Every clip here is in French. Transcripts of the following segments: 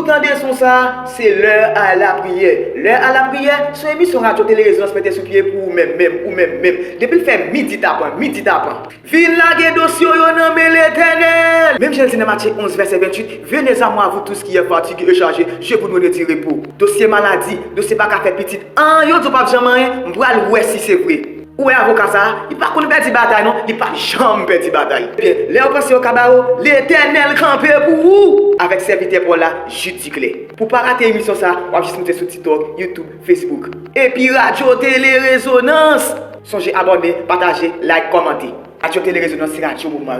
tendez son ça, c'est l'heure à la prière. L'heure à la prière, c'est une émission radio télé résonance mettez sur pied pour même. Depuis le fait midi tapant. Vin la dossier yo nommé l'Éternel. Même Genèse Matthieu 11 verset 28, venez à moi vous tous qui êtes fatigués et chargés, je vous donner du repos. Dossier maladie, dossier pas qu'à faire petite. Yo to pas jamais, m'bral ouais si c'est vrai. Où est avocat ça? Il pas qu'on perdre bataille non, il pas jamais perdre bataille. Bien, les pensez au cabarou, l'Éternel campé pour vous avec serviteur pour la Judy Clé. Pour pas rater l'émission ça, on va juste monter sur TikTok, YouTube, Facebook. Et puis radio télé résonance. Songez abonner, partager, like, commenter. Radio télé résonance, c'est radio moment.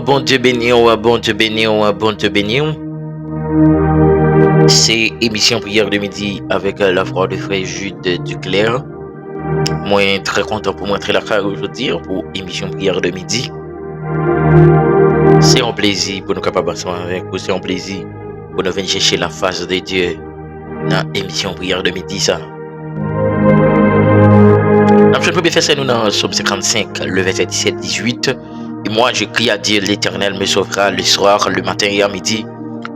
Bon Dieu béni. C'est émission prière de midi avec la frère de frère Jude Duclerc. Moi, très content pour montrer la carrière aujourd'hui pour émission prière de midi. C'est un plaisir pour nous capables ensemble avec vous. C'est un plaisir pour nous venir chercher la face de Dieu dans émission prière de midi. Ça. Je peux faire ça nous dans Somme 55, le verset 17-18. Et moi, je crie à Dieu, l'Éternel me sauvera le soir, le matin et à midi.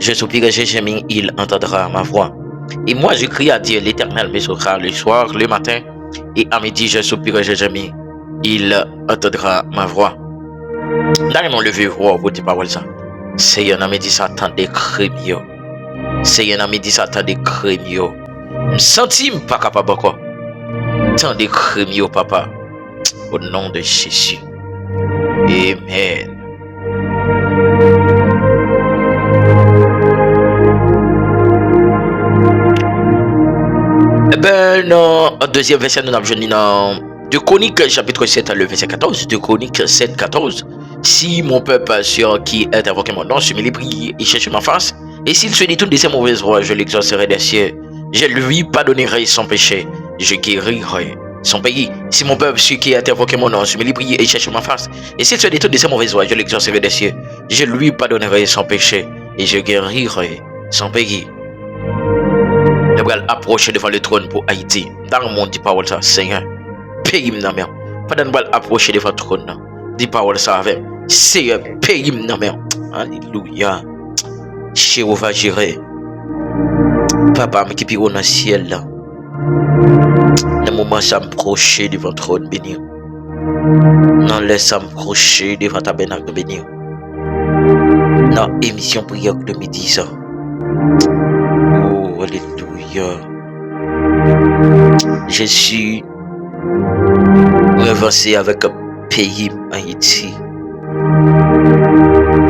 Je soupirai, je gémis, il entendra ma voix. Et moi, je crie à Dieu, l'Éternel me sauvera le soir, le matin et à midi. Je soupirai, je gémis, il entendra ma voix. Dans mon levé, vous dites pas ça. C'est un ami dit ça, tant de crimes. C'est un ami dit ça, tant de crimes. Je sens pas capable quoi. Tant de crimes, papa. Au nom de Jésus. Amen. Non, deuxième verset, nous avons jeûné dans 2 Chroniques, chapitre 7, le verset 14. 2 Chroniques 7, 14. Si mon peuple sur qui est invoqué mon nom, se met les prières et cherche ma face, et s'il se détourne de ses mauvaises voies, je l'exaucerai des cieux. Je lui pardonnerai son péché, je guérirai son pays. Si mon peuple, celui qui a invoqué mon nom, se met les prières et cherche ma face, et s'il se détourne de ses mauvaises voies, je l'exaucerai des cieux. Je lui pardonnerai son péché, et je guérirai son pays. Nous allons approcher devant le trône pour Haïti. Dans le monde, dit parole ça, Seigneur, pays n'a mère. Pas nous allons approcher devant le trône. Dit parole ça avec Seigneur, pays n'a mère. Alléluia. Jéhovah Jireh. Papa, mais qui pire dans le ciel là. Le moment ça m'approcher devant le trône béni. Non, laisse m'approcher devant ta tabernacle béni. Dans émission prière de midi ça. Oh, alléluia. Je suis revancé avec pays Haïti.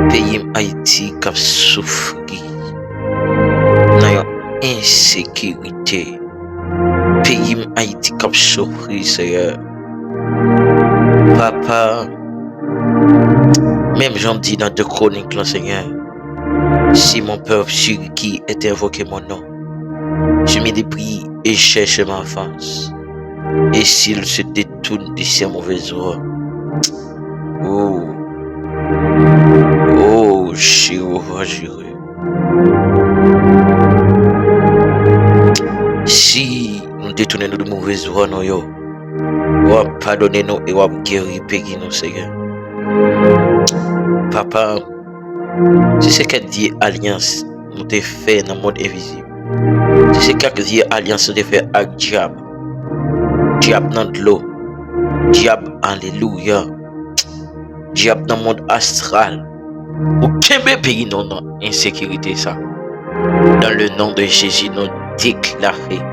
Pays Haïti qui a souffert. Dans insécurité. Pays Haïti qui a souffert, Seigneur. Papa, même j'en dis dans 2 Chroniques, là, Seigneur. Si mon peuple sur qui est invoqué mon nom, je me déplie et cherche ma face. Et s'il se détourne de ses mauvaises voies, oh, Jéhovah Jireh. Si nous détournons de mauvaises voies, nous pardonnez-nous et nous guérir, nous, Seigneur. Papa, c'est ce que dit alliance nous te fait dans le monde invisible. C'est ce que dit alliance nous te fait avec diable. Diable dans de l'eau. Diable, alléluia. Diable dans le monde astral. Aucun pays non insécurité ça. Dans le nom de Jésus, nous déclarons.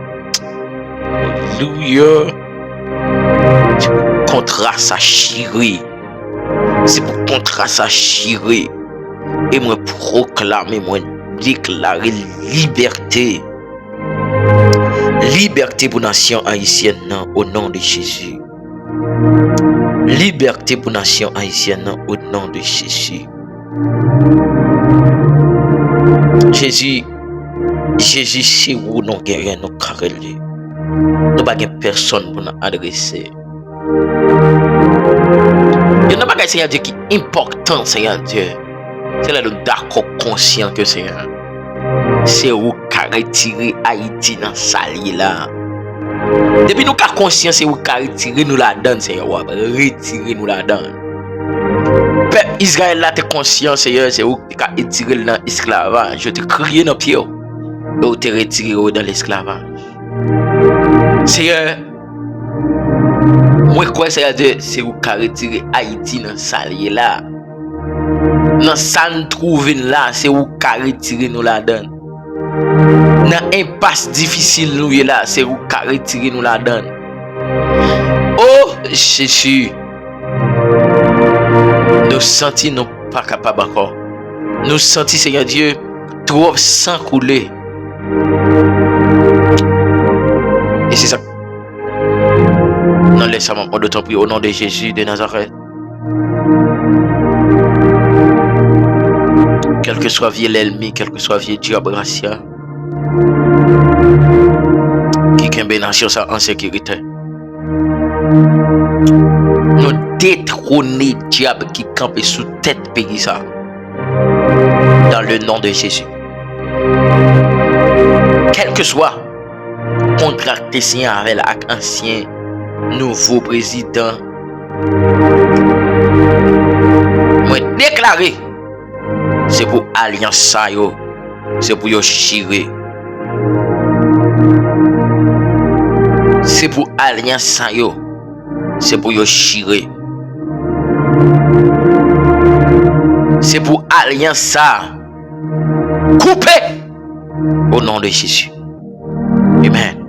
Alléluia. C'est pour contrat ça chiré. C'est pour contrat ça chiré. Et moi proclamer, moi déclarer liberté. Liberté pour la nation haïtienne au nom de Jésus. Liberté pour la nation haïtienne au nom de Jésus. Jésus, c'est où nous guérir, nous carréler. Nous n'avons pas personne pour nous adresser. Il n'y a pas de Seigneur Dieu qui est important, Seigneur Dieu. C'est là nous d'accord conscient que Seigneur. C'est où qu'a retiré Haïti dans sa là. Depuis nous sommes conscients, c'est où qu'a retiré nous la donne, Seigneur. Retirer nous la donne. Peuple Israël là, t'es conscient, Seigneur, c'est où qu'a retiré dans l'esclavage. Je te crié dans le pied. Et où t'es retiré dans l'esclavage. Seigneur, moi, quoi, Seigneur Dieu, c'est où qu'a retiré Haïti dans sa là. Dans ça nous trouve là, c'est où qu'a retiré nous la donne. Dans impasse difficile nous là, c'est où qu'a retiré nous la donne. Oh Jésus, nous sentons nous pas capables encore. Nous sentons Seigneur Dieu trop sang couler. Et c'est ça. Non, laisse-moi d'autant plus au nom de Jésus de Nazareth. Quel que soit vieux l'ennemi, quel que soit vieux diable racial, qui kembe nation ça en sécurité. Nous détrôner diable qui campe sous tête pays ça. Dans le nom de Jésus. Quel que soit contracté signé avec l'ancien nouveau président, moi déclaré. C'est pour alliance ça yo, c'est pour yo chirer. C'est pour alliance ça yo, c'est pour yo chirer. C'est pour alliance ça couper au nom de Jésus. Amen.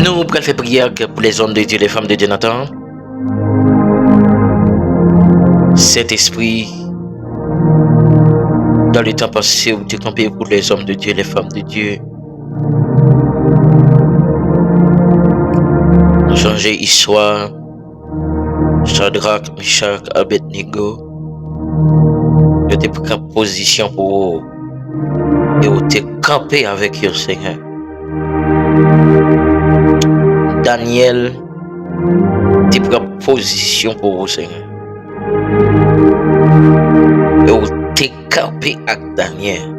Nous fait prière pour les hommes de Dieu, les femmes de Dieu, Nathan. Cet esprit, dans le temps passé, où tu campais pour les hommes de Dieu, les femmes de Dieu. Nous changer histoire. Shadrach, Meshach, Abednego. Je t'ai pris en position pour eux. Et où t'es campé avec eux, Seigneur. Daniel, tu prends position pour vous, Seigneur. Et vous t'es campé avec Daniel.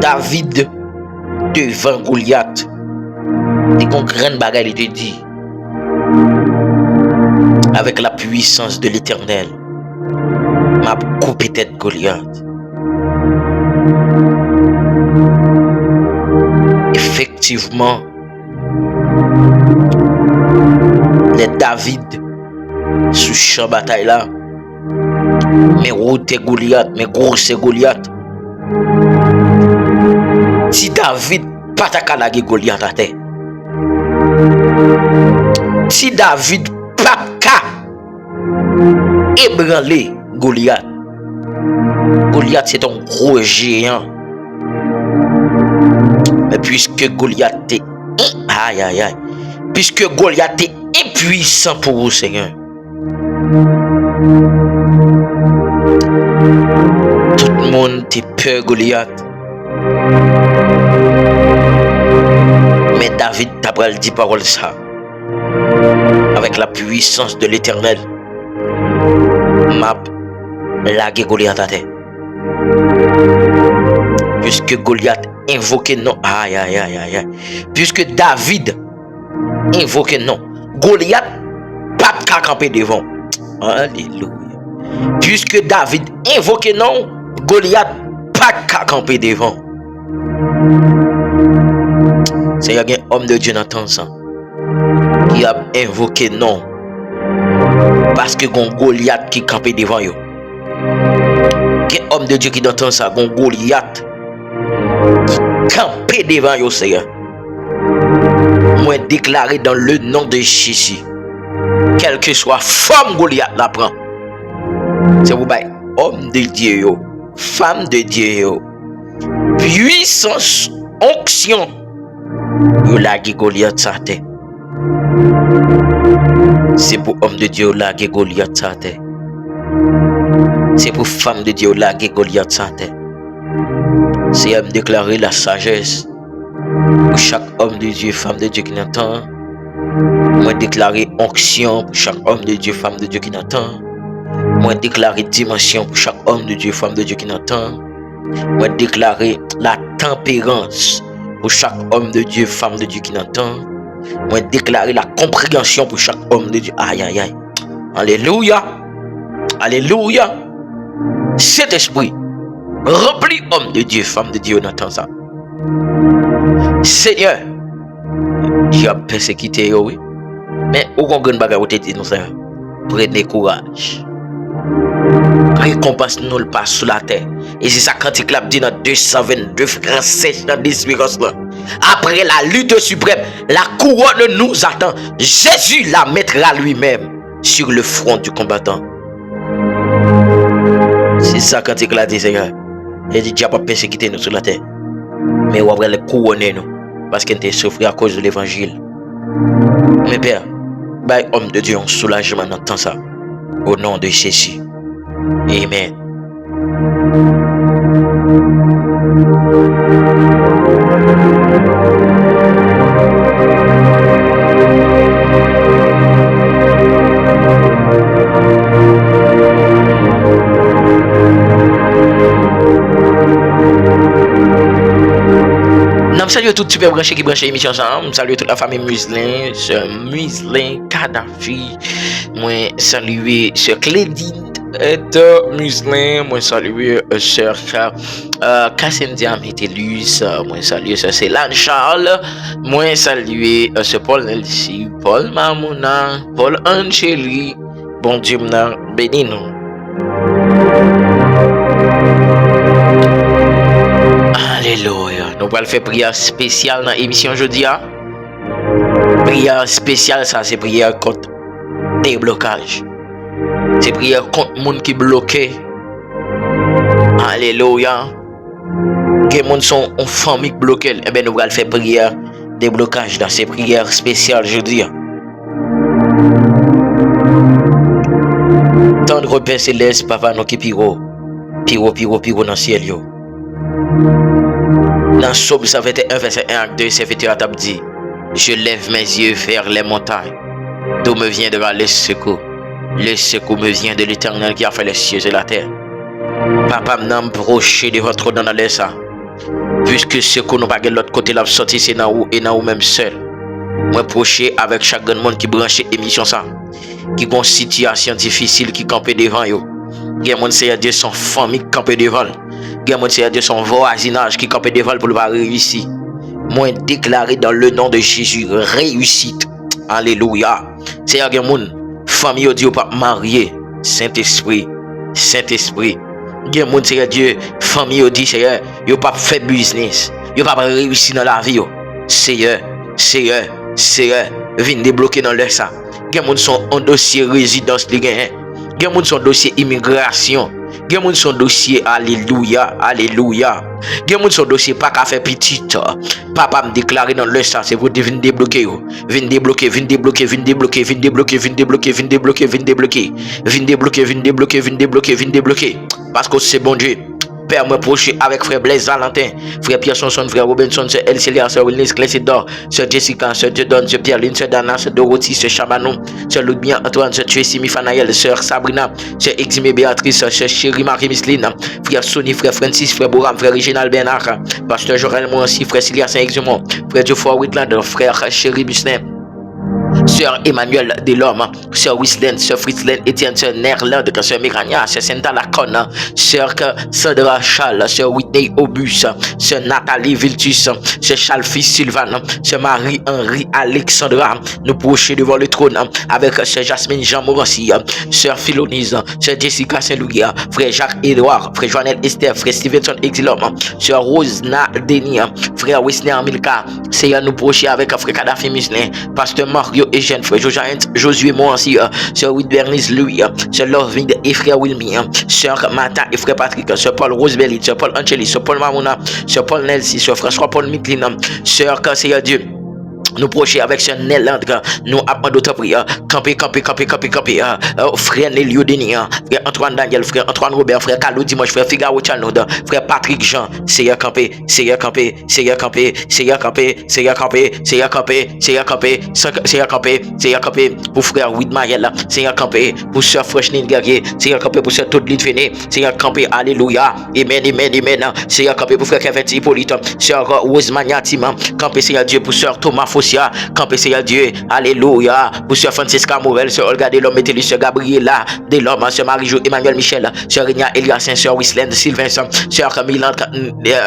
David devant Goliath. Et qu'on grande bagarre, il te dit, avec la puissance de l'Éternel, m'a coupé tête Goliath. Effectivement, les David sous champ bataille là, mais route Goliath, mais gros c'est Goliath. Si David pas ta calage Goliath à terre, si David pas ka ébranler Goliath, Goliath c'est un gros géant. Mais puisque Goliath est puisque Goliath est impuissant pour vous, Seigneur. Tout le monde a peur Goliath. Mais David t'a dit parole ça. Avec la puissance de l'Éternel, m'a lagué Goliath à terre. Puisque Goliath invoqué non. Aïe, aïe, aïe, aïe, aïe. Puisque David invoqué non. Goliath, pas qu'à camper devant. Alléluia. Puisque David invoqué non, Goliath, pas qu'à camper devant. C'est un homme de Dieu dans ça qui a invoqué non. Parce que gon Goliath qui campait devant yo. Un homme de Dieu qui entend ça, gon Goliath qui campait devant yo, Seigneur. Moi déclaré dans le nom de Jésus, quelle que soit forme Goliath la prend. C'est vous bail homme de Dieu yo, femme de Dieu yo, puissance, onction. Yo la Goliath sa terre. C'est pour homme de Dieu là que Goliath sa terre. C'est pour femme de Dieu là que Goliath sa terre. C'est à me déclarer la sagesse pour chaque homme de Dieu, femme de Dieu qui entend. Moi déclarer onction pour chaque homme de Dieu, femme de Dieu qui entend. Moi déclarer dimension pour chaque homme de Dieu, femme de Dieu qui entend. Moi déclarer la tempérance pour chaque homme de Dieu, femme de Dieu qui entend. Moi déclarer la compréhension pour chaque homme de Dieu. Aïe, aïe, aïe. Alléluia. Alléluia. Cet esprit rempli homme de Dieu, femme de Dieu, on entend ça. Seigneur, Dieu a persécuté, oui. Mais au grand bagage, te dit nous ça. Prenez courage. Récompense nous le passe sous la terre. Et c'est ça quand il clap dit dans 222 frères sèches dans l'espérance là. Après la lutte suprême, la couronne nous attend. Jésus la mettra lui-même sur le front du combattant. C'est ça quand il a dit, Seigneur. Il dit, Dieu n'a pas persécuté nous sur la terre. Mais on va le couronner nous. Parce qu'il était souffert à cause de l'évangile. Mais Père, bah, homme de Dieu, on soulagement dans ça. Au nom de Jésus. Amen. Salut tout super branché qui branche l'émission ensemble. Salut toute la famille Muslin, sœur Muslin, Kadhafi. Moi saluer sœur Clédine Muslin. Moi saluer sœur Kassim Diamételus. Moi saluer sœur Céline Charles. Moi saluer sœur Paul Nelsi, Paul Mamouna, Paul Angeli. Bon Dieu m'en béni nous. Alléluia. Nous allons faire prière spéciale dans l'émission aujourd'hui. Prière spéciale, ça c'est prière contre déblocage. C'est prière contre les gens qui bloqué. Alléluia. Les gens sont en famille bloquée. Eh bien, nous allons faire prière déblocage dans ces prières spéciales aujourd'hui. Tendre Père Céleste, Papa, nous qui piro dans le ciel. Dans Somme 121, verset 1 à 2, serviteur a dit: je lève mes yeux vers les montagnes, d'où me viendra le secours. Le secours me vient de l'Éternel qui a fait les cieux et la terre. Papa m'a proché de votre dans l'air ça. Puisque secours nous pas de l'autre côté, la sortie c'est dans vous et dans vous même seul. Moi proché avec chaque monde qui branche émission ça, qui ont une situation difficile qui campe devant yo. Il y a mon Seigneur Dieu son famille qui campe devant. Il y a mon Seigneur Dieu son voisinage qui campe devant pour le pas réussir. Moi déclaré dans le nom de Jésus réussite. Alléluia. C'est un monde famille Dieu pas marié. Saint-Esprit. Il y a mon Seigneur Dieu famille dit Seigneur, yo pas fait business. Yo pas réussir dans la vie. Seigneur, viens débloquer dans leur ça. Il y a mon son en dossier résidence li gen. Il y a mon son dossier immigration. Il y a mon son dossier alléluia. Il y a mon son dossier pas qu'à faire petit. Papa me déclarer dans le ça, c'est pour venir débloquer. Viens débloquer. Parce que c'est bon Dieu. père, moi proche avec frère Blaise Valentin, frère Pierre Sonson, frère Robinson, sœur Elcélia, sœur Wilnis Clésidor, sœur Jessica, sœur Dieudonne, sœur Pierre-Lynn, sœur Dana, sœur Dorothy, sœur Chamanon, sœur Ludmia Antoine, sœur Tracy Mifanaël, sœur Sabrina, sœur Eximé Béatrice, sœur Chérie Marie Misseline, frère Sonny, frère Francis, frère Boram, frère Réginald Bernard, pasteur Jorel Moancy, frère Cilia Saint-Exumont, frère Geoffroy Whitland, frère Chérie Bustin, sœur Emmanuel Delorme, sœur Wislen, sœur Fritzlen, Etienne, sœur Nerland, sœur Mirania, sœur Senta Lacon, sœur Sandra Charles, sœur Whitney Obus, sœur Nathalie Viltus, sœur Charles Fils Sylvain, sœur Marie-Henri Alexandra, nous procher devant le trône avec sœur Jasmine Jean Morancy, sœur Philonise, sœur Jessica Saint-Louis, frère Jacques Edouard, frère Joannel Esther, frère Stevenson Exilom, sœur Rosna Denis, frère Wisner Milka, sœur nous procher avec frère Kadhafi Musne, pasteur Mario Eugène, frère Josué Moancy, sœur Whit Bernice Louis, sœur Loving et frère Wilmy, sœur Martin et frère Patrick, sœur Paul Rosebelli, sœur Paul Angeli, sœur Paul Mamona, sœur Paul Nelsi, sœur François Paul Miklin, sœur Seigneur Dieu. Nous procher avec ce Nélandre, nous appelons d'autres prières. Camper, frère Nélio Denis, frère Antoine Daniel, frère Antoine Robert, frère Carlo Dimanche, frère Figaro Chanoud, frère Patrick Jean, Seigneur camper, Seigneur camper, Seigneur camper, Seigneur camper, Seigneur camper, Seigneur camper, Seigneur camper, Seigneur camper, Seigneur camper, pour frère Widmaël, Seigneur camper, pour sœur Freshnine Guerrier, Seigneur camper pour sœur Todeline Féné, Seigneur camper, alléluia, amen, amen, amen, Seigneur camper pour frère Kevin Hippolyte, sœur Rosemania Tima, camper Seigneur Dieu pour sœur Thomas Fossia, camper Seigneur Dieu, alléluia, pour sœur Francisca Morel, sœur Olga Delhomme, Métellus, sœur Gabriela Delhomme, sœur Marie-Jo Emmanuel Michel, sœur Régna Eliassin, sœur Wisland Sylvain, sœur Milan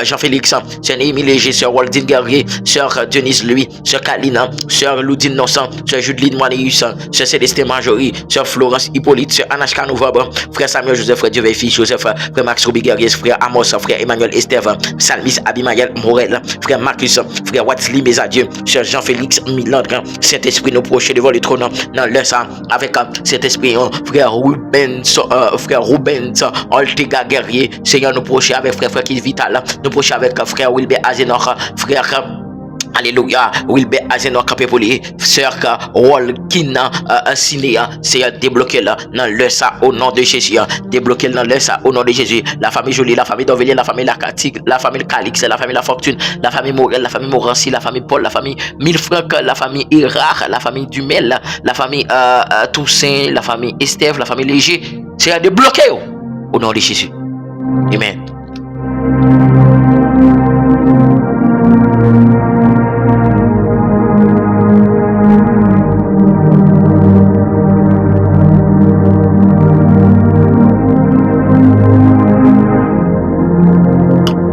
Jean-Félix, sœur Émile Léger, sœur Waldine Guerrier, sœur Denise Louis, sœur Kalina, sœur Loudine Nonsan, sœur Judeline Moineus, sœur Célestin Marjorie, sœur Florence Hippolyte, sœur Anashka Novembre, frère Samuel Joseph, frère Dieu Fils Joseph, frère Max Ruby Guerrier, frère Amos, frère Emmanuel Estève, Salmis Abimaël Morel, frère Marcus, frère Watsli Mesadieu, sœur Jean-Félix Milandre, Saint-Esprit nous proche devant le trône dans le sang avec cet esprit, frère Rubens, Oltega Guerrier, Seigneur nous proche avec frère qui Vital, nous proche avec frère Wilbert Azenor, frère alléluia, Wilbert Azenor campé pour lui, sœur Walkina Sinéa, c'est débloqué là dans le sang au nom de Jésus, débloqué dans le sang au nom de Jésus, la famille Jolie, la famille Dorvelien, la famille Lacatique, la famille Calix, la famille La Fortune, la famille Morel, la famille Morancy, la famille Paul, la famille Milfranc, la famille Irard, la famille Dumel, la famille Toussaint, la famille Estève, la famille Léger, c'est débloqué au nom de Jésus. Amen.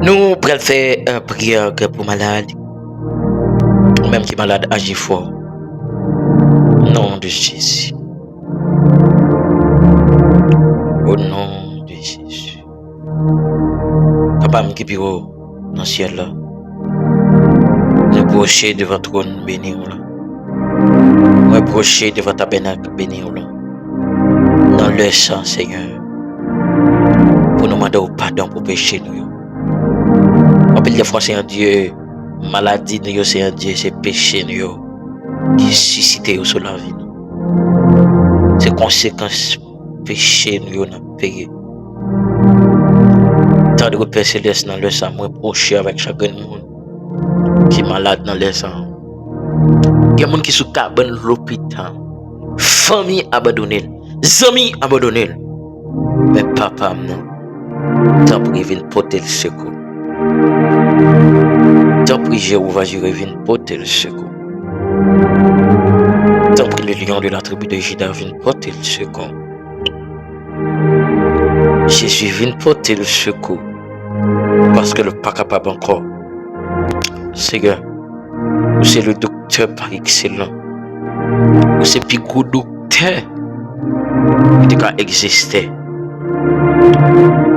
Nous prenons faire une prière pour malade, ou même qui est malade, agit fort. Nom de Jésus. Au nom de Jésus. Papa, qui est dans le ciel là. Nous procher devant le trône béni là. Nous procher devant ta tabernacle béni là. Dans le sang, Seigneur. Pour nous demander pardon pour pécher nous. Appelle les fois, Seigneur Dieu, maladie, nous, Seigneur Dieu, c'est péché, nous, qui suscite sur la vie. C'est conséquences péché, nous, on a payé. Tant de Père Céleste dans le sang, moi, proche avec chaque monde qui est malade dans le sang. Il y a des gens qui sont dans l'hôpital, famille abandonnée, amis abandonnés. Mais papa, non, t'as pris une porter le secours. T'as pris Jéhovah, je reviens porter le secours. T'as pris le lion de la tribu de Juda, viens porter le secours. Jésus vient porter le secours. Parce que le pas capable encore. Seigneur, c'est le docteur par excellent. C'est le plus gros docteur qui a existé.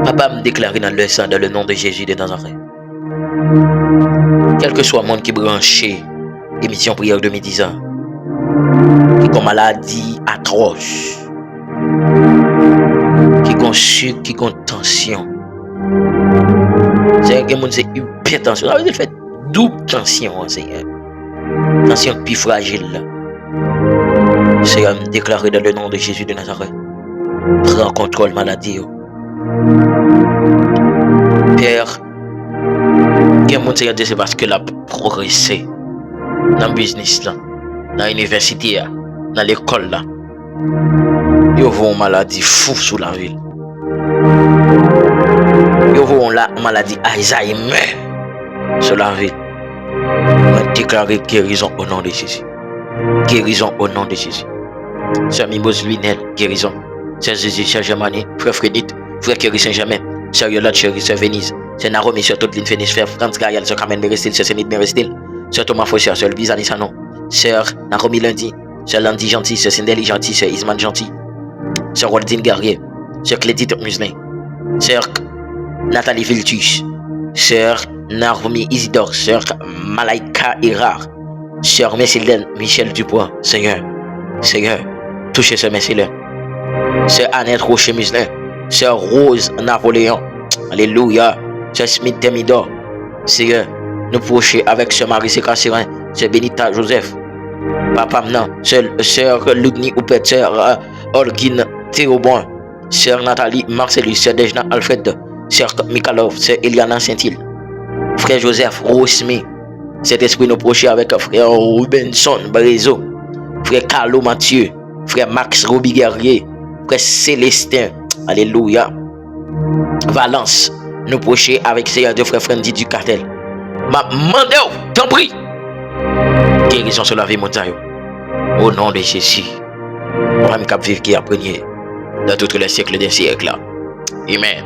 Papa me déclare dans le sang, dans le nom de Jésus de Nazareth. Quel que soit le monde qui branché, émission prière 2010 ans, qui a une maladie atroce, qui a un sucre, qui a une tension. C'est un monde qui a hypertension. Ça veut dire fait double tension, Seigneur. Tension plus fragile. Seigneur, me déclarer dans le nom de Jésus de Nazareth. Prends contrôle maladie. terre. Il y a mon c'est parce que la progressé dans le business là, dans l'université là, dans l'école là. Yo voit une maladie fou sur la ville. Yo voit une maladie Alzheimer sur la ville. On déclare guérison au nom de Jésus. Guérison au nom de Jésus. Sœur Mimose Lunel, guérison. Sœur Jésus, Sœur Germanie, Frère Frédite, Frère Kerry Saint-Germain, Sœur Yolande Chéri, Sœur Venise, Sœur Naromi, Sœur Todeline Fénis, Frère Franz Gayal, Sœur Carmen Berestil, Sœur Sénite Berestil, Sœur Thomas Fossier, Sœur Louise Anisano, Sœur Naromi Lundi, Sœur Landy Gentil, Sœur Cindeli Gentil, Sœur Isman Gentil, Sœur Waldine Guerrier, Sœur Clédite Muslin, Sœur Nathalie Viltus, Sœur Naromi Isidore, Sœur Malaika Erard, Sœur Messilène Michel Dubois, Seigneur, touchez ce Messilène, Sœur Annette Rocher Muslin, Sœur Rose Napoléon, Alléluia, Sœur Smith Temidor, Seigneur, nous procher avec Sœur Marie Sécassirin, Sœur Benita Joseph, Papa Mnan, Sœur Ludni Oupet, Sœur Olgine Théobon, Sœur Nathalie Marcellus, Sœur Dejna Alfred, Sœur Mikhalov, Sœur Eliana Saint-Île, Frère Joseph Rosmi, cet esprit nous procher avec Frère Rubenson Brezo, Frère Carlo Mathieu, Frère Max Roby Guerrier, Frère Célestin, Alléluia, Valence, nous procher avec Seigneur de Frère Frendi du cartel. Ma mandeo, t'en prie. Guérison sur la vie montagne. Au nom de Jésus. Pour un cap vivre qui a premier dans tous les siècles des siècles. Amen.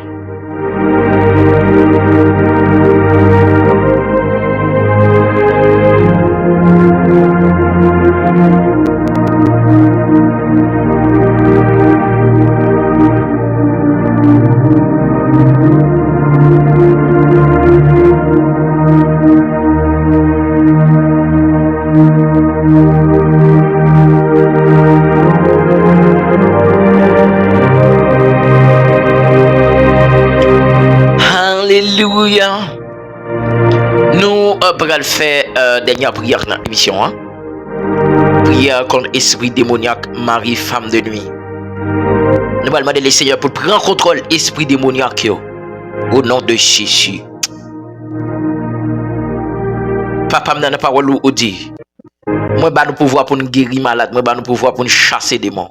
Alléluia. Nous allons faire dernière prière dans l'émission. Hein? Prière contre esprit démoniaque, mari, femme de nuit. Nous allons demander le Seigneur pour prendre contrôle esprit démoniaque au nom de Jésus. Papa me donne la parole ou dit. Moi ba nous pouvoir pour nous guérir malade, moi ba nous pouvoir pour nous chasser démons.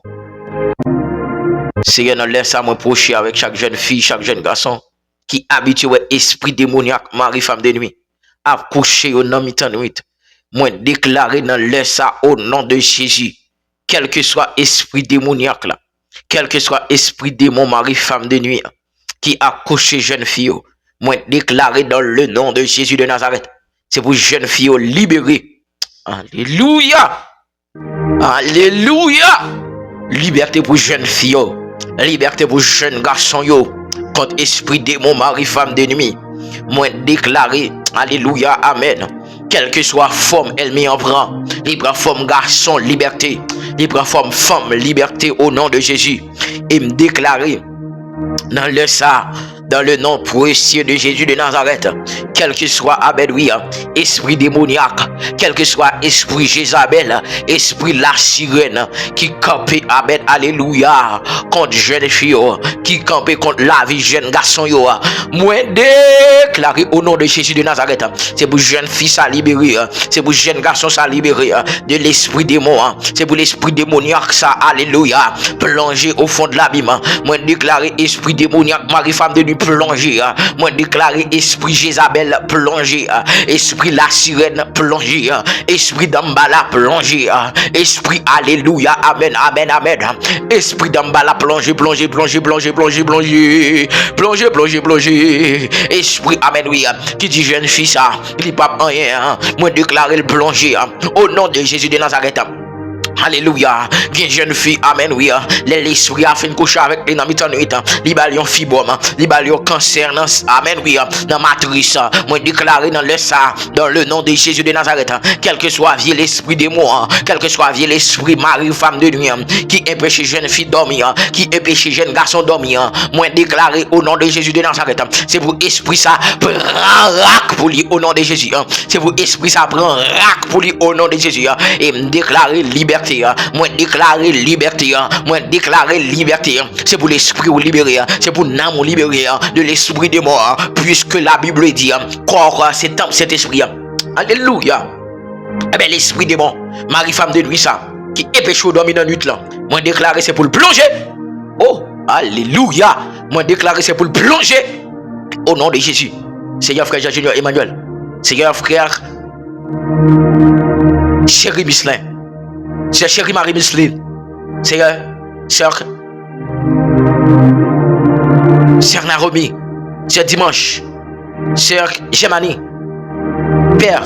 Seigneur, nous laisse ça moi procher avec chaque jeune fille, chaque jeune garçon qui habitué à esprit démoniaque, mari, femme de nuit, à coucher au nom de nuit. Moi déclarer dans l'air ça au nom de Jésus, quel que soit esprit démoniaque là, quel que soit esprit démon, mari, femme de nuit, qui a couché jeune fille, moi déclarer dans le nom de Jésus de Nazareth, c'est pour jeune fille libérée. Alléluia, alléluia, liberté pour jeune fille, liberté pour jeune garçon yo. Contre esprit démon, mari, femme d'ennemi, moi déclaré, alléluia, amen. Quelle que soit forme, elle m'y en prend. Libre forme garçon, liberté. Libre forme femme, liberté au nom de Jésus. Et me déclarer dans le ça, dans le nom précieux de Jésus de Nazareth, quel que soit Abedouia, esprit démoniaque, quel que soit esprit Jézabel, esprit la sirène, qui campait Abed, alléluia, contre jeune fille, qui campait contre la vie jeune garçon, moi déclaré au nom de Jésus de Nazareth, c'est pour jeune fille ça libérer, c'est pour jeune garçon ça libérer de l'esprit démon, c'est pour l'esprit démoniaque ça, alléluia, plonger au fond de l'abîme, moi déclaré esprit démoniaque, mari, femme de nuit, plonger, moi déclaré esprit Jézabel, plonger, esprit la sirène, plonger, esprit d'Ambala, plonger, esprit alléluia, amen, amen, amen, esprit d'Ambala, plonger, plonger, plonger, plonger, plonger, plonger, plonger, plonger, plonger, esprit, amen, oui, qui dit jeune fille ça, il n'est pas rien, moi déclaré le plonger, au nom de Jésus de Nazareth. Alléluia, bien jeune fille, amen, oui, l'esprit a fait une couche avec les dans mi-temps nuit, libalion fibrome, libalion cancer, amen, oui, dans matrice, moi déclaré dans le ça, dans le nom de Jésus de Nazareth, quel que soit vieux l'esprit de moi, quel que soit vieux l'esprit mari, femme de nuit, qui empêche jeune fille dormir, qui empêche jeune garçon dormir, moi déclaré au nom de Jésus de Nazareth, c'est pour esprit ça, prend rac pour lui au nom de Jésus, c'est pour esprit ça, prend rac pour lui au nom de Jésus, et me déclarer liberté liberté. Moi déclarer liberté. Moi déclarer liberté. C'est pour l'esprit ou libéré. C'est pour l'âme ou libéré de l'esprit de mort. Puisque la Bible dit corps, c'est âme, c'est esprit. Alléluia. Eh bien, l'esprit démon, Marie femme de nuit, ça, qui est péché dominant nuit là. Moi déclaré c'est pour le plonger. Oh, alléluia. Moi déclaré c'est pour le plonger. Au nom de Jésus. Seigneur frère Jean-Junior Emmanuel. Seigneur frère chéri Mislin. Seigneur chéri Marie Mislin. Seigneur sœur Naromi. Seigneur Dimanche. Sœur Gemani. Père.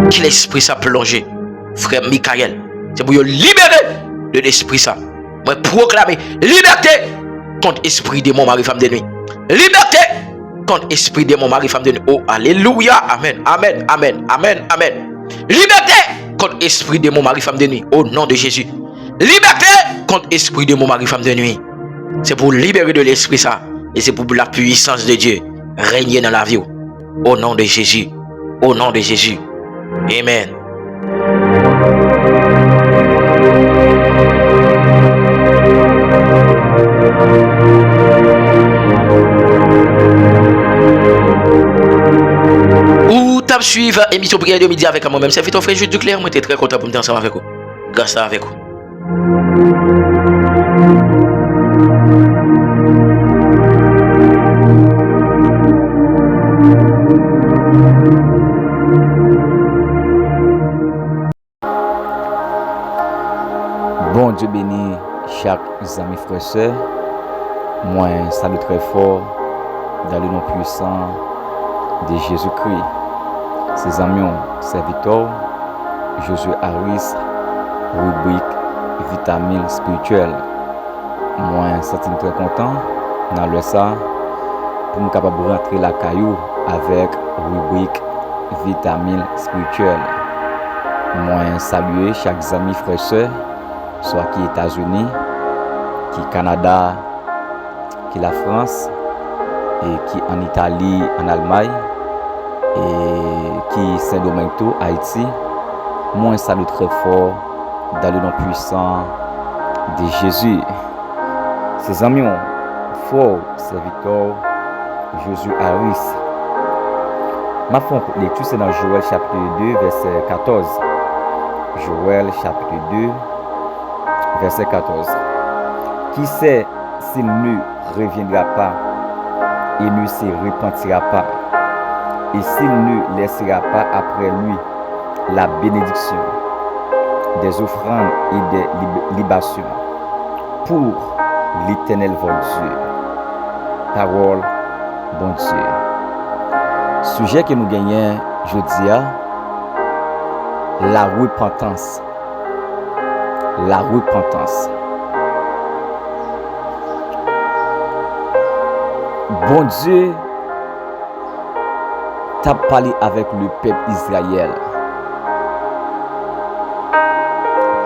Que l'esprit ça plongé. Frère Michael. C'est pour libérer de l'esprit ça. Moi proclamer liberté contre esprit de mon mari femme de nuit. Liberté contre esprit de mon mari femme de nuit. Oh alléluia. Amen. Amen. Amen. Amen. Amen. Liberté contre esprit de mon mari femme de nuit. Au nom de Jésus. Liberté contre esprit de mon mari femme de nuit. C'est pour libérer de l'esprit ça. Et c'est pour la puissance de Dieu régner dans la vie. Au nom de Jésus. Au nom de Jésus. Amen. Ou t'as suivi émission prière de midi avec moi-même. Ça fait ton frère Jude Duclair. Moi, t'es très content pour me ensemble avec vous. Grâce à avec vous. Bon Dieu bénit chaque ami frère sœur. Moi salue très fort dans le nom puissant de Jésus-Christ. Ses amis serviteurs, Josué Harris, rubrique vitamine spirituelle. Moi je suis très content dans le ça pour me capable de rentrer la caillou avec rubrique vitamine spirituelle. Moi saluer chaque ami frère sœur, soit qui États-Unis, qui Canada, qui la France, et qui en Italie, en Allemagne, et qui Saint-Domingue, Haïti. Moi, salue très fort dans le nom puissant de Jésus. Ses amis, fort serviteur Josué Harris. Ma fond lecture, c'est dans Joël chapitre 2, verset 14. Joël chapitre 2, verset 14. Qui sait s'il ne reviendra pas et ne se repentira pas, et s'il ne laissera pas après lui la bénédiction des offrandes et des libations pour l'Éternel votre Dieu. Parole, bon Dieu. Sujet que nous gagnons, je dis, la repentance. La repentance. Bon Dieu t'a parlé avec le peuple Israël.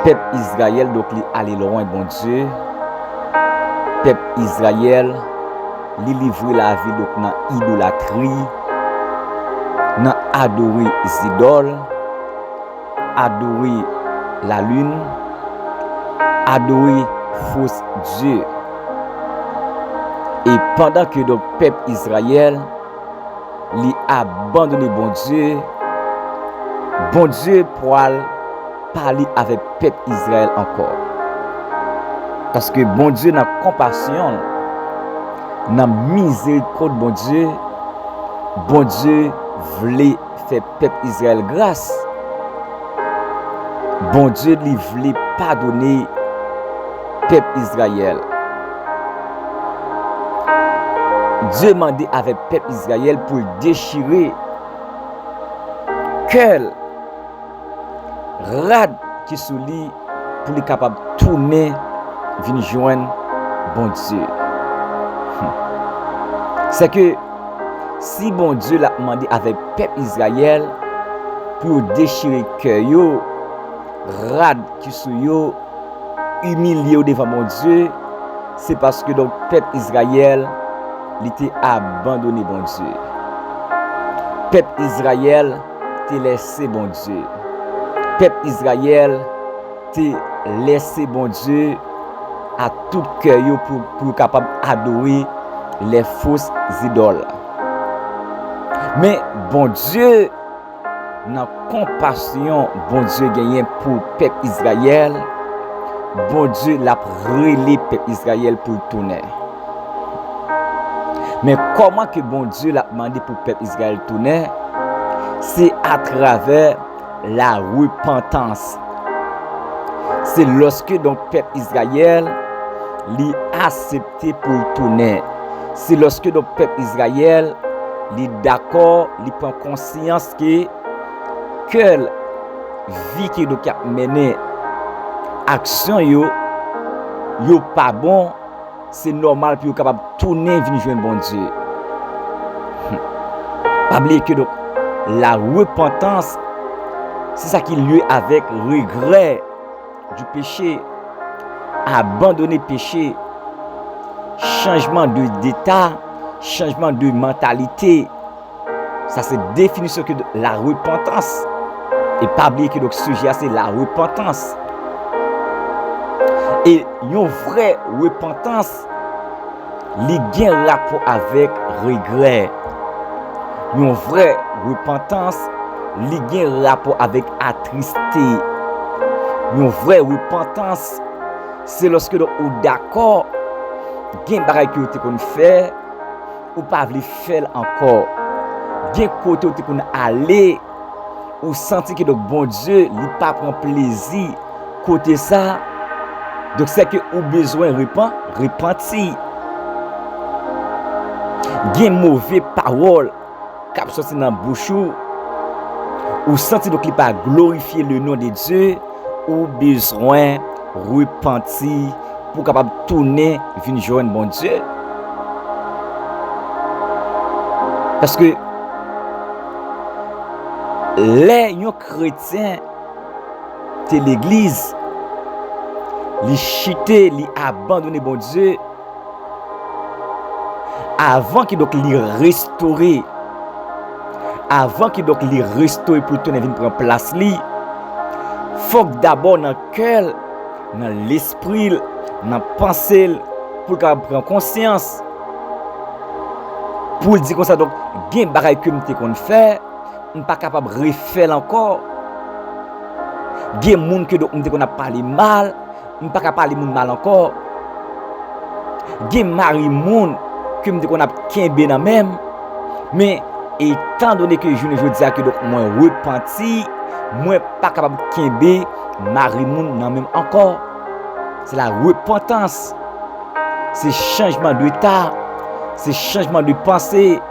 Peuple Israël, donc, il allait loin, bon Dieu. Peuple Israël, il livre la vie donc dans idolâtrie, dans adorer les idoles, adorer la lune, adorer faux Dieu. Et pendant que le peuple Israël lui abandonné bon Dieu pourra parler avec le peuple Israël encore. Parce que bon Dieu n'a compassion, n'a miséricorde, bon Dieu voulait faire peuple Israël grâce. Bon Dieu lui voulait pardonner peuple Israël. Dieu demandait avec peuple Israël pour déchirer quel rad qui sous lui pour lui capable de tourner venir joindre bon Dieu. C'est que si bon Dieu l'a demandé avec peuple Israël pour déchirer cœur yo, rad qui sous yo, humilié devant mon Dieu, c'est parce que donc peuple Israël il était abandonné bon Dieu. Peuple Israël t'a laissé bon Dieu. Peuple Israël te laisser bon Dieu à tout cœur pour capable adorer les fausses idoles. Mais bon Dieu, dans compassion, bon Dieu gagné pour peuple Israël, bon Dieu l'a relé peuple Israël pour tourner. Mais comment que bon Dieu l'a demandé pour peuple Israël tourner? C'est à travers la repentance. C'est lorsque donc peuple Israël l'a accepté pour tourner. C'est lorsque donc peuple Israël est d'accord, il prend conscience que quelle vie qui doit mener action yo pas bon, c'est normal pour capable tourner venir joindre bon Dieu. Pas oublier que donc la repentance c'est ça qui lieu avec regret du péché, abandonner péché, changement d'état, changement de mentalité. Ça c'est définition que la repentance. Et pas oublier que le sujet c'est la repentance. Et une vraie repentance, il a un rapport avec regret. Une vraie repentance, il a un rapport avec attristé. Une vraie repentance, c'est lorsque vous êtes d'accord, il y a des choses que vous avez fait, ou pas voulu faire encore. Il y a des côtés où vous aller, ou sentir que le bon Dieu n'a pas prend plaisir côté ça. Donc c'est que vous avez besoin de repentir. Il y a des mauvaises paroles qui sont sorties dans la bouche, ou sentir qu'il n'a pas glorifier le nom de Dieu, ou besoin de repentir pour capable tourner venir joindre bon Dieu. Parce que les chrétiens de l'église, les chiter, les abandonner bon Dieu, avant qu'il donc les restaurer, avant qu'il donc les restaurer pour tourner venir prendre place li, faut que d'abord dans le cœur, dans l'esprit, dans la pensée, pour prendre conscience, pour dire comme ça, donc, il y a des choses que je fais, je ne suis pas capable de refaire encore. Il y a des gens que je a parlé mal, je ne suis pas capable de parler mal encore. Il y a des gens que je a quimbe dans même, mais étant donné que je dis que moi repenti, moi pas capable de quimbe mari moun nan même encore. C'est la repentance. C'est changement d'état, c'est changement de pensée,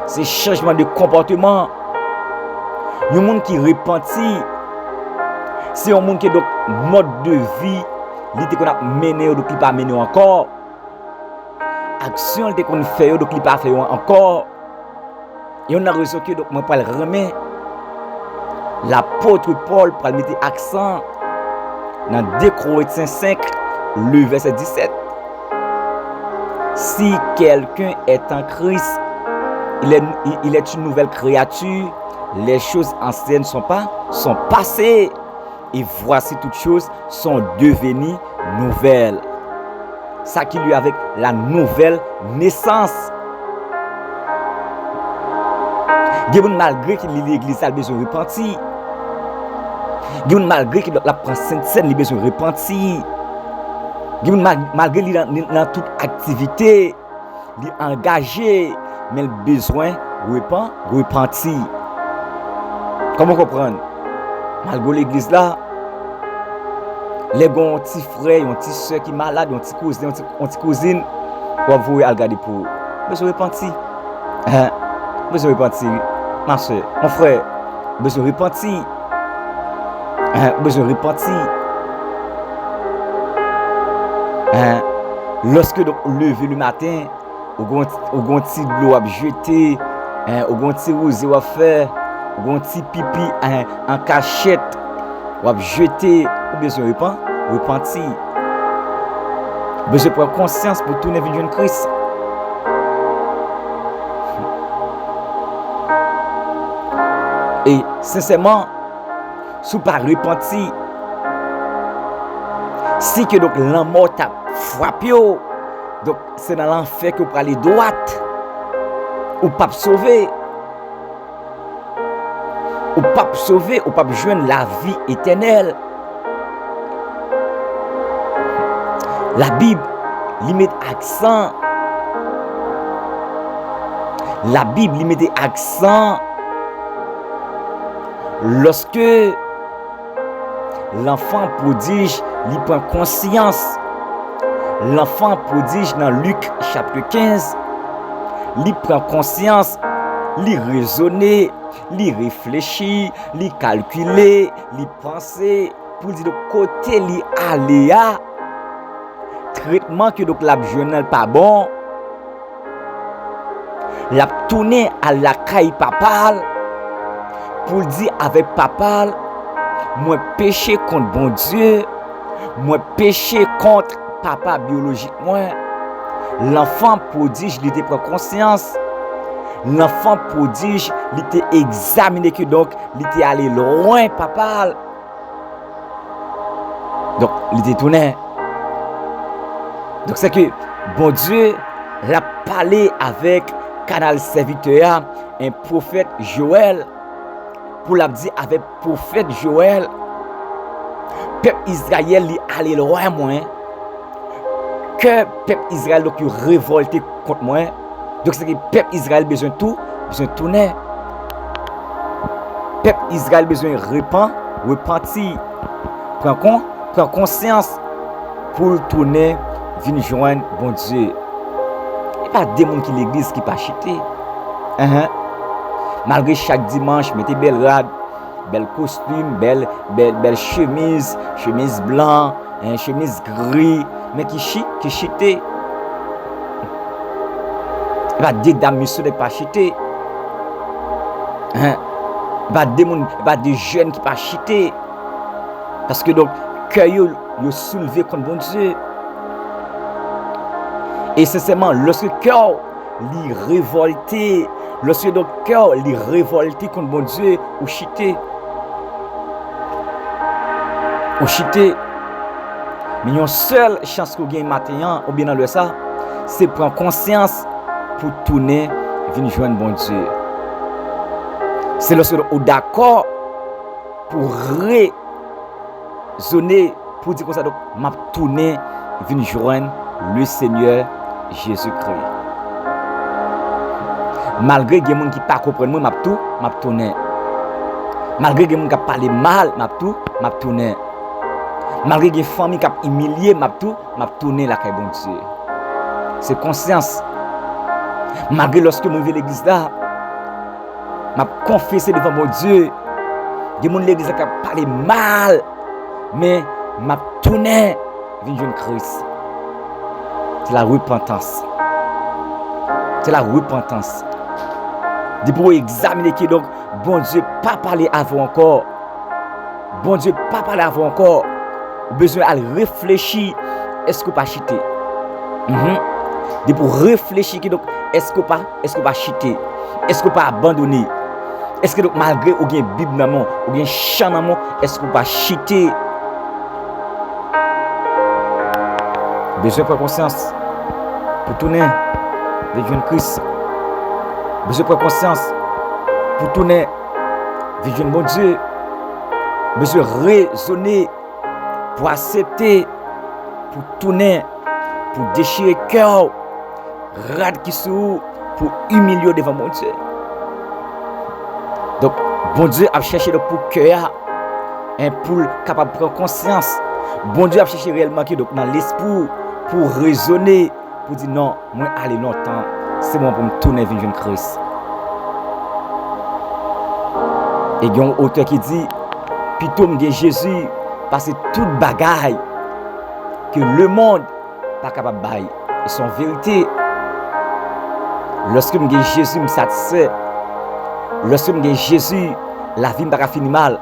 c'est changement de comportement. Un monde qui repentit, c'est un monde qui donc mode de vie, il qu'on a mené ou donc il pas mené encore. Action qu'on fait ou donc il pas fait encore. Et on a reçu que donc moi pas le remettre. L'apôtre Paul pour mettre accent dans 2 Corinthiens 5, le verset 17. Si quelqu'un est en Christ, il est une nouvelle créature. Les choses anciennes sont passées. Et voici toutes choses sont devenues nouvelles. Ça qui lui avec la nouvelle naissance. Malgré que l'église a besoin de repentir. Malgré que la Sainte Seine a besoin de repentir. Malgré qu'il dans toute activité, il est engagé, mais il a besoin de repentir. Comment comprendre? Malgré l'église là, les gens ont petits frères, ont petits soeurs qui sont malades, ont petits cousines, pour vous regarder pour besoin de repentir. Besoin de repentir. Ma soeur, mon frère, besoin de repentir. Besoin de repentir. Lorsque donc lever le matin, au grand petit de l'eau à jeter, au grand petit rosé à faire, au grand petit pipi en cachette, à jeter, besoin de repentir. Besoin de prendre conscience pour tourner vers Christ. Et sincèrement, si vous ne repentez Si que donc la mort t'a frappé, donc c'est dans l'enfer que vous aller droite. Ou pas sauver. Ou pas sauver, ou pas joindre la vie éternelle. La Bible lui met accent. La Bible lui met accent lorsque l'enfant prodige lui prend conscience. L'enfant prodige dans Luc chapitre 15, lui prend conscience, lui raisonner, lui réfléchir, lui calculer, lui penser pour dire de côté lui aller à traitement que donc la jeune pas bon. La tourner à la caille papa pour dire avec papa, moi péché contre bon Dieu, moi péché contre papa biologique moi. L'enfant prodige il prend conscience. L'enfant prodige il était examiné que donc il était allé loin papa. Donc il était tourné. Donc c'est que bon Dieu l'a parlé avec canal serviteur, un prophète Joël, pour l'a dit avec prophète Joël, peuple Israël li allé loin moins, que peuple Israël donc révolté contre moi. Donc c'est que peuple Israël besoin tout, besoin tourner. Peuple Israël besoin repentir, prendre conscience pour tourner, venir joindre bon Dieu. Il n'y a pas de monde qui l'église qui pas chité. Malgré chaque dimanche, mettez belle rade, bel costume, belle chemise blanc, chemise gris, mais qui chité. Il n'y a pas de dames qui ne pas chité. Il n'y a pas de jeunes qui pas chité. Parce que donc, cœur yo soulevé contre bon Dieu. Et c'est seulement lorsque le cœur est révolté, lorsque le cœur est révolté contre bon Dieu, ou chité. Mais il y a une seule chance que vous avez matin, ou bien dans le ça, c'est prendre conscience pour tourner, venir joindre bon Dieu. C'est lorsque vous êtes d'accord pour raisonner, pour dire comme ça, donc, m'a tourné, venir joindre le Seigneur Jésus-Christ. Malgré que les gens qui ne comprennent pas, m'a tourné. Malgré que les gens qui parlent mal, m'a tourné. Malgré que les familles qui ont humilié, m'a tourné la caille bon Dieu. C'est conscience. Malgré lorsque je vais à l'église là, m'a confessé devant mon Dieu. Les gens de l'église qui ont parlé mal, mais m'a tourné vers Christ. C'est la repentance. C'est la repentance. De pour examiner qui donc, bon Dieu, pas parler avant encore. Bon Dieu, pas parler avant encore. Besoin de réfléchir. Est-ce que pas chiter? De pour réfléchir qui donc, est-ce que pas chiter? Est-ce que pas abandonner? Est-ce que donc malgré ou bien Bible maman, ou bien chant maman, est-ce que pas chiter? Besoin de prendre conscience pour tourner vers Christ. Besoin de prendre conscience pour tourner vers bon Dieu. Besoin de raisonner pour accepter, pour tourner, pour déchirer le cœur, rad qui sous, pour humilier devant mon Dieu. Donc, bon Dieu a cherché pour cœur, pour capable de prendre conscience. Bon Dieu a cherché réellement qui donc dans l'esprit pour raisonner, pour dire non, moi aller longtemps, c'est bon pour me tourner vers Christ. Et il y a un auteur qui dit, plutôt me dit Jésus, parce que toute bagaille que le monde n'est pas capable de bailler, et son vérité. Lorsque me dit Jésus me satisfait, lorsque me dit Jésus, la vie ne va pas finir mal.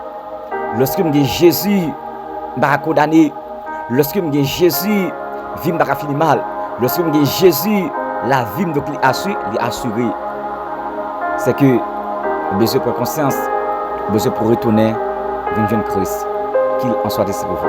Lorsque me dit Jésus, je ne vais pas condamner. Lorsque me dit Jésus, la vie ne va pas finir mal. Lorsque me dit Jésus, la vie est assurée. C'est que besoin de conscience, besoin pour retourner vers Christ. Qu'il en soit ainsi pour vous.